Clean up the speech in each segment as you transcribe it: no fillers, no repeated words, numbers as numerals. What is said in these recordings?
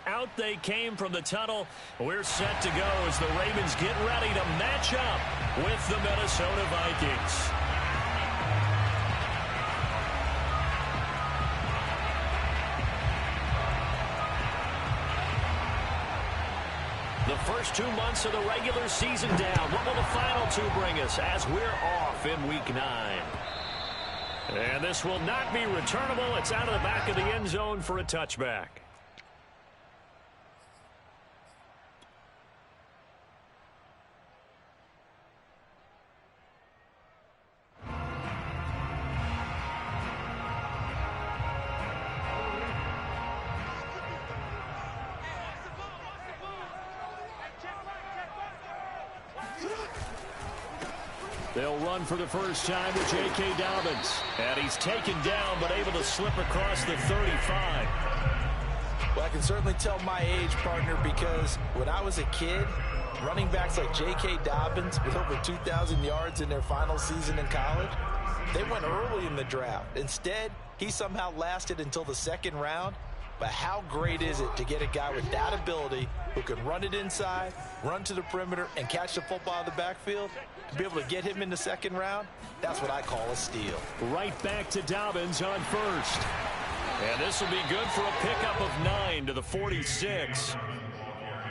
Out they came from the tunnel. We're set to go as the Ravens get ready to match up with the Minnesota Vikings. The first 2 months of the regular season down. What will the final two bring us as we're off in Week 9? And this will not be returnable. It's out of the back of the end zone for a touchback. They'll run for the first time with J.K. Dobbins. And he's taken down, but able to slip across the 35. Well, I can certainly tell my age, partner, because when I was a kid, running backs like J.K. Dobbins with over 2,000 yards in their final season in college, they went early in the draft. Instead, he somehow lasted until the second round. But how great is it to get a guy with that ability who can run it inside, run to the perimeter, and catch the football in the backfield? To be able to get him in the second round, that's what I call a steal. Right back to Dobbins on first. And this will be good for a pickup of 9 to the 46.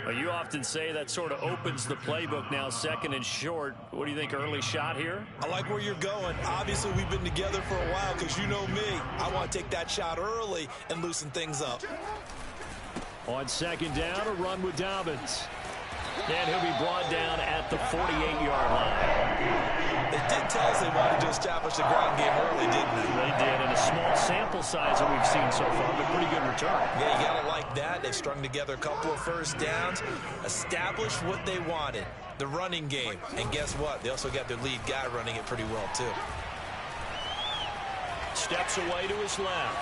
Well, you often say that sort of opens the playbook now, second and short. What do you think, early shot here? I like where you're going. Obviously, we've been together for a while because you know me. I want to take that shot early and loosen things up. On second down, a run with Dobbins. And he'll be brought down at the 48-yard line. They did tell us they wanted to establish the ground game early, didn't they? They did, and a small sample size that we've seen so far, but pretty good return. Yeah, you got to like that. They've strung together a couple of first downs, established what they wanted, the running game. And guess what? They also got their lead guy running it pretty well, too. Steps away to his left.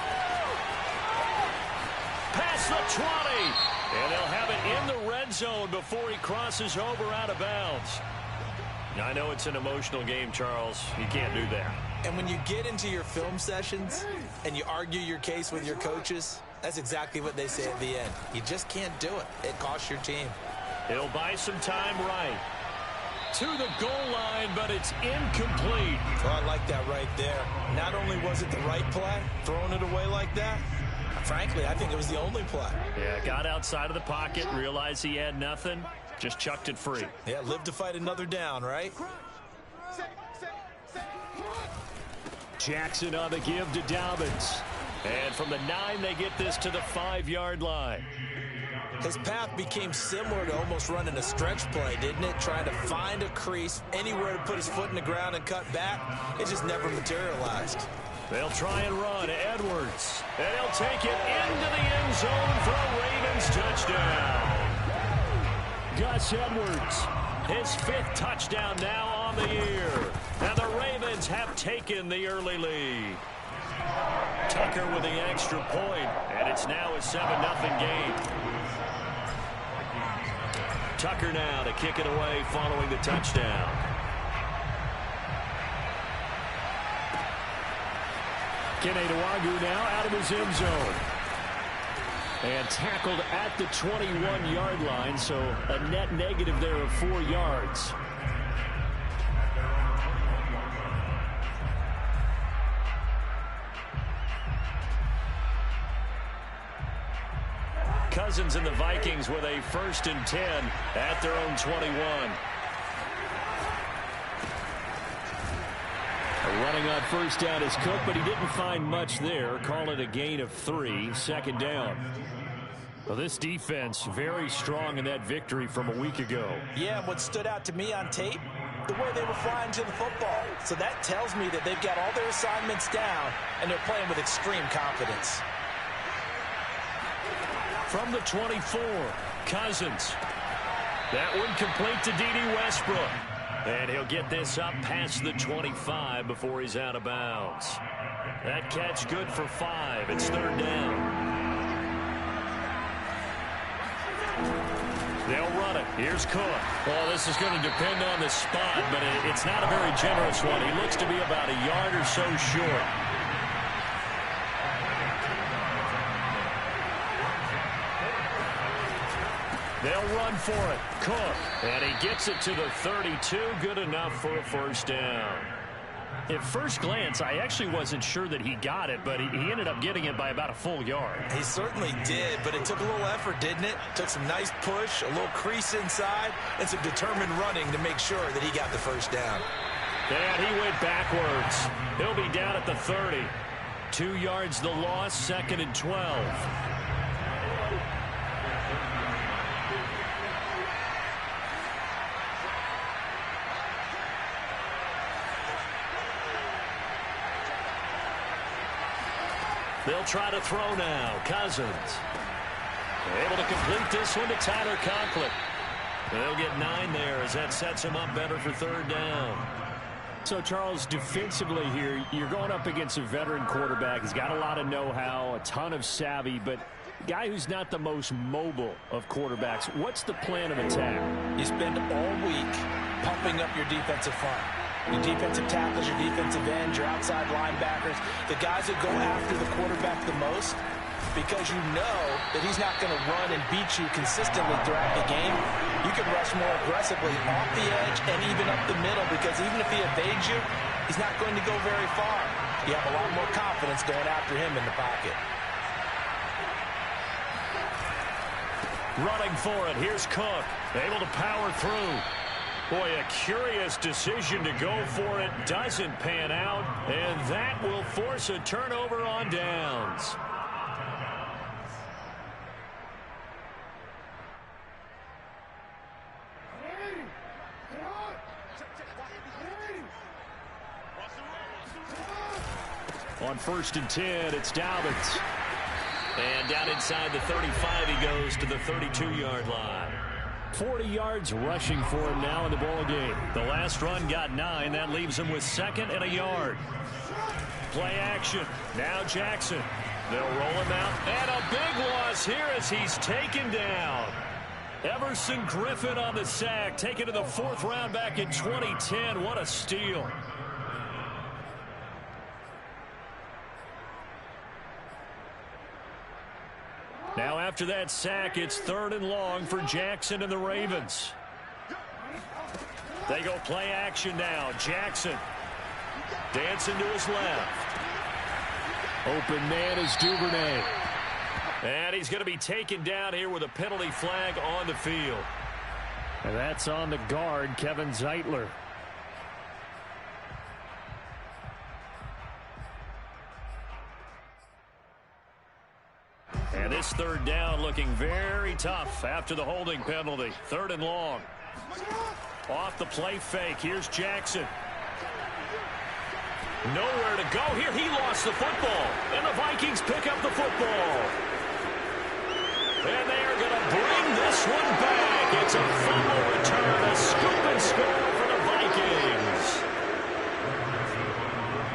Past the 20. And they'll have it in the red zone before he crosses over out of bounds. Now, I know it's an emotional game, Charles. You can't do that. And when you get into your film sessions and you argue your case with your coaches, that's exactly what they say at the end. You just can't do it. It costs your team. He'll buy some time right. To the goal line, but it's incomplete. Well, I like that right there. Not only was it the right play, throwing it away like that, frankly, I think it was the only play. Yeah, got outside of the pocket, realized he had nothing, just chucked it free. Yeah, live to fight another down, right? Jackson on the give to Dobbins. And from the 9, they get this to the 5-yard line. His path became similar to almost running a stretch play, didn't it? Trying to find a crease, anywhere to put his foot in the ground and cut back. It just never materialized. They'll try and run. Edwards. And he'll take it into the end zone for a Ravens touchdown. Gus Edwards, his 5th touchdown now on the year. And the Ravens have taken the early lead. Tucker with the extra point, and it's now a 7-0 game. Tucker now to kick it away following the touchdown. Keneduagu now out of his end zone. And tackled at the 21-yard line, so a net negative there of 4 yards. Cousins and the Vikings with a 1st and 10 at their own 21. Running on first down is Cook, but he didn't find much there. Call it a gain of 3, second down. Well, this defense very strong in that victory from a week ago. Yeah, and what stood out to me on tape, the way they were flying to the football. So that tells me that they've got all their assignments down, and they're playing with extreme confidence. From the 24, Cousins. That one complete to D.D. Westbrook. And he'll get this up past the 25 before he's out of bounds. That catch good for 5. It's 3rd down. They'll run it. Here's Cook. Well, this is going to depend on the spot, but it's not a very generous one. He looks to be about a yard or so short. They'll run for it. Cook. And he gets it to the 32. Good enough for a first down. At first glance, I actually wasn't sure that he got it, but he ended up getting it by about a full yard. He certainly did, but it took a little effort, didn't it? Took some nice push, a little crease inside, and some determined running to make sure that he got the first down. And he went backwards. He'll be down at the 30. 2 yards the loss, 2nd and 12. They'll try to throw now. Cousins. Able to complete this one to Tyler Conklin. They'll get 9 there as that sets him up better for 3rd down. So, Charles, defensively here, you're going up against a veteran quarterback. He's got a lot of know-how, a ton of savvy, but a guy who's not the most mobile of quarterbacks. What's the plan of attack? You spend all week pumping up your defensive front. Your defensive tackles, your defensive ends, your outside linebackers, the guys that go after the quarterback the most, because you know that he's not going to run and beat you consistently throughout the game. You can rush more aggressively off the edge and even up the middle, because even if he evades you, he's not going to go very far. You have a lot more confidence going after him in the pocket. Running for it. Here's Cook. Able to power through. Boy, a curious decision to go for it. Doesn't pan out, and that will force a turnover on downs. On 1st and 10, it's Dobbins. And down inside the 35, he goes to the 32-yard line. 40 yards rushing for him now in the ball game. The last run got 9. That leaves him with 2nd and a yard. Play action. Now Jackson. They'll roll him out. And a big loss here as he's taken down. Everson Griffin on the sack. Taken to the 4th round back in 2010. What a steal. Now after that sack, it's 3rd and long for Jackson and the Ravens. They go play action now. Jackson dancing to his left. Open man is Duvernay. And he's going to be taken down here with a penalty flag on the field. And that's on the guard, Kevin Zeitler. And this 3rd down looking very tough after the holding penalty. 3rd and long. Off the play fake. Here's Jackson. Nowhere to go here. He lost the football. And the Vikings pick up the football. And they are going to bring this one back. It's a fumble return. A scoop and score for the Vikings.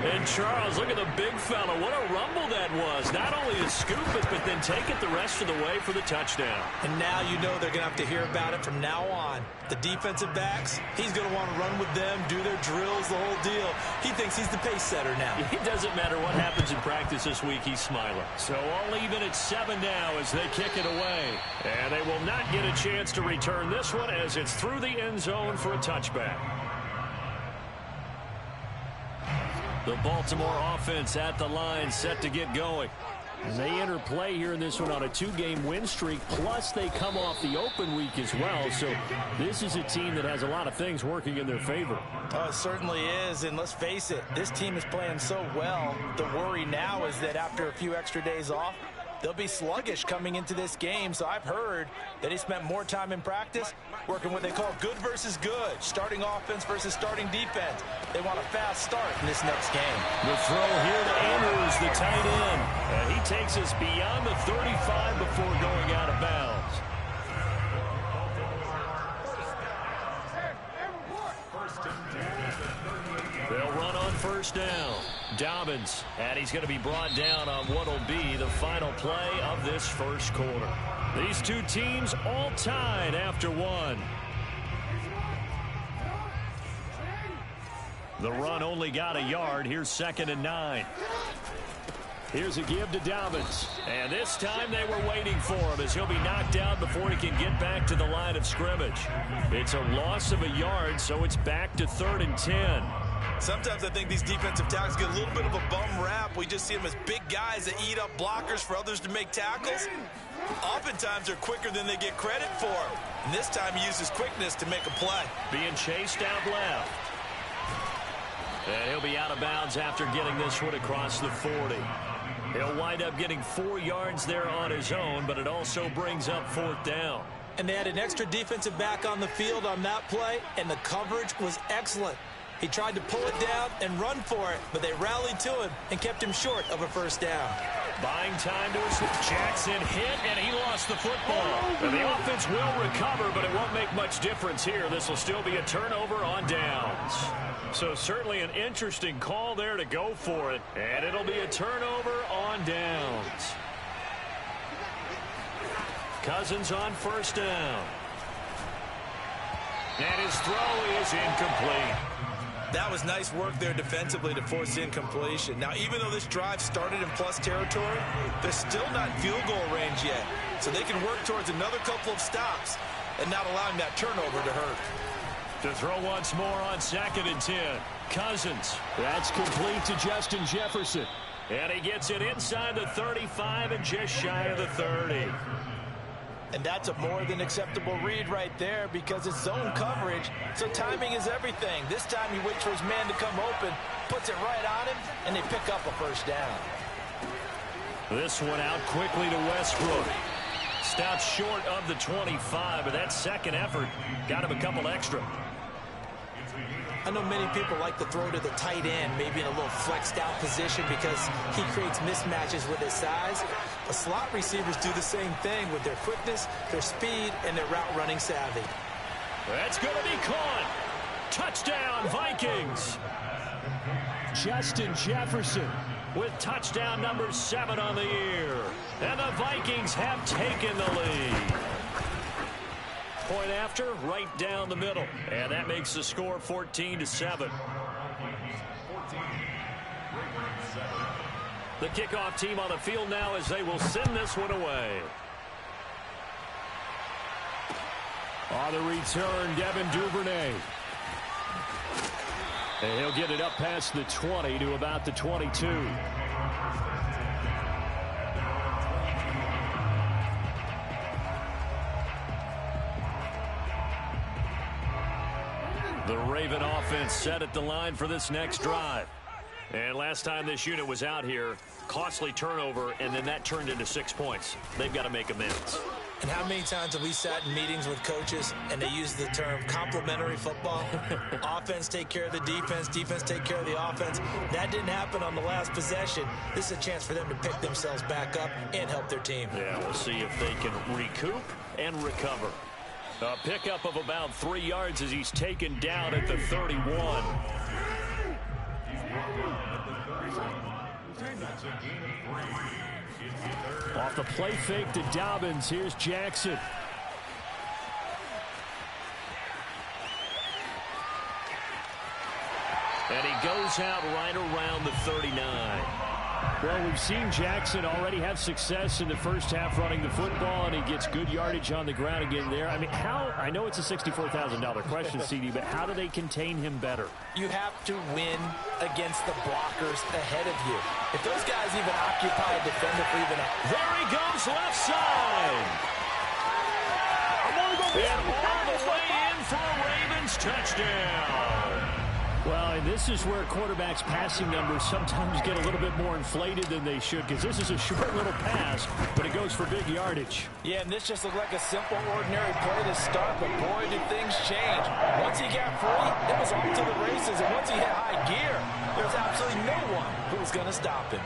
And Charles, look at the big fella. What a rumble that was. Not only to scoop it, but then take it the rest of the way for the touchdown. And now you know they're going to have to hear about it from now on. The defensive backs, he's going to want to run with them, do their drills, the whole deal. He thinks he's the pace setter now. It doesn't matter what happens in practice this week, he's smiling. So all even at 7 now as they kick it away. And they will not get a chance to return this one as it's through the end zone for a touchback. The Baltimore offense at the line, set to get going. And they enter play here in this one on a 2-game win streak, plus they come off the open week as well. So this is a team that has a lot of things working in their favor. Oh, it certainly is, and let's face it, this team is playing so well. The worry now is that after a few extra days off, they'll be sluggish coming into this game. So I've heard that he spent more time in practice working what they call good versus good, starting offense versus starting defense. They want a fast start in this next game. The throw here to Andrews, the tight end. And he takes us beyond the 35 before going out of bounds. They'll run on 1st down. Dobbins, and he's going to be brought down on what will be the final play of this 1st quarter. These two teams all tied after 1. The run only got a yard. Here's 2nd and 9. Here's a give to Dobbins. And this time they were waiting for him as he'll be knocked down before he can get back to the line of scrimmage. It's a loss of a yard, so it's back to 3rd and 10. Sometimes I think these defensive tackles get a little bit of a bum rap. We just see them as big guys that eat up blockers for others to make tackles. Oftentimes they're quicker than they get credit for. And this time he uses quickness to make a play. Being chased out left. And he'll be out of bounds after getting this one across the 40. He'll wind up getting 4 yards there on his own, but it also brings up 4th down. And they had an extra defensive back on the field on that play, and the coverage was excellent. He tried to pull it down and run for it, but they rallied to him and kept him short of a 1st down. Buying time to his Jackson hit, and he lost the football. And the offense will recover, but it won't make much difference here. This will still be a turnover on downs. So certainly an interesting call there to go for it. And it'll be a turnover on downs. Cousins on 1st down. And his throw is incomplete. That was nice work there defensively to force incompletion. Now, even though this drive started in plus territory, they're still not in field goal range yet. So they can work towards another couple of stops and not allowing that turnover to hurt. To throw once more on 2nd and 10. Cousins. That's complete to Justin Jefferson. And he gets it inside the 35 and just shy of the 30. And that's a more than acceptable read right there because it's zone coverage, so timing is everything. This time he waits for his man to come open, puts it right on him, and they pick up a 1st down. This one out quickly to Westbrook. Stops short of the 25, but that second effort got him a couple extra. I know many people like to throw to the tight end, maybe in a little flexed out position because he creates mismatches with his size. But slot receivers do the same thing with their quickness, their speed, and their route running savvy. That's going to be caught. Touchdown, Vikings. Justin Jefferson with touchdown number 7 on the year. And the Vikings have taken the lead. Point after, right down the middle. And that makes the score 14-7. The kickoff team on the field now as they will send this one away. On the return, Devin Duvernay. And he'll get it up past the 20 to about the 22. The Raven offense set at the line for this next drive. And last time this unit was out here, costly turnover, and then that turned into 6 points. They've got to make amends. And how many times have we sat in meetings with coaches and they use the term complementary football? Offense take care of the defense, defense take care of the offense. That didn't happen on the last possession. This is a chance for them to pick themselves back up and help their team. Yeah, we'll see if they can recoup and recover. A pickup of about 3 yards as he's taken down at the 31. Off the play fake to Dobbins. Here's Jackson. And he goes out right around the 39. Well, we've seen Jackson already have success in the first half running the football, and he gets good yardage on the ground again there. I mean, I know it's a $64,000 question, CD, but how do they contain him better? You have to win against the blockers ahead of you. If those guys even occupy a defender for even a... There he goes left side. And all the way in for a Ravens touchdown. Well, and this is where quarterbacks' passing numbers sometimes get a little bit more inflated than they should, because this is a short little pass, but it goes for big yardage. Yeah, and this just looked like a simple, ordinary play to start, but boy, did things change. Once he got free, it was off to the races, and once he hit high gear, there's absolutely no one who was going to stop him.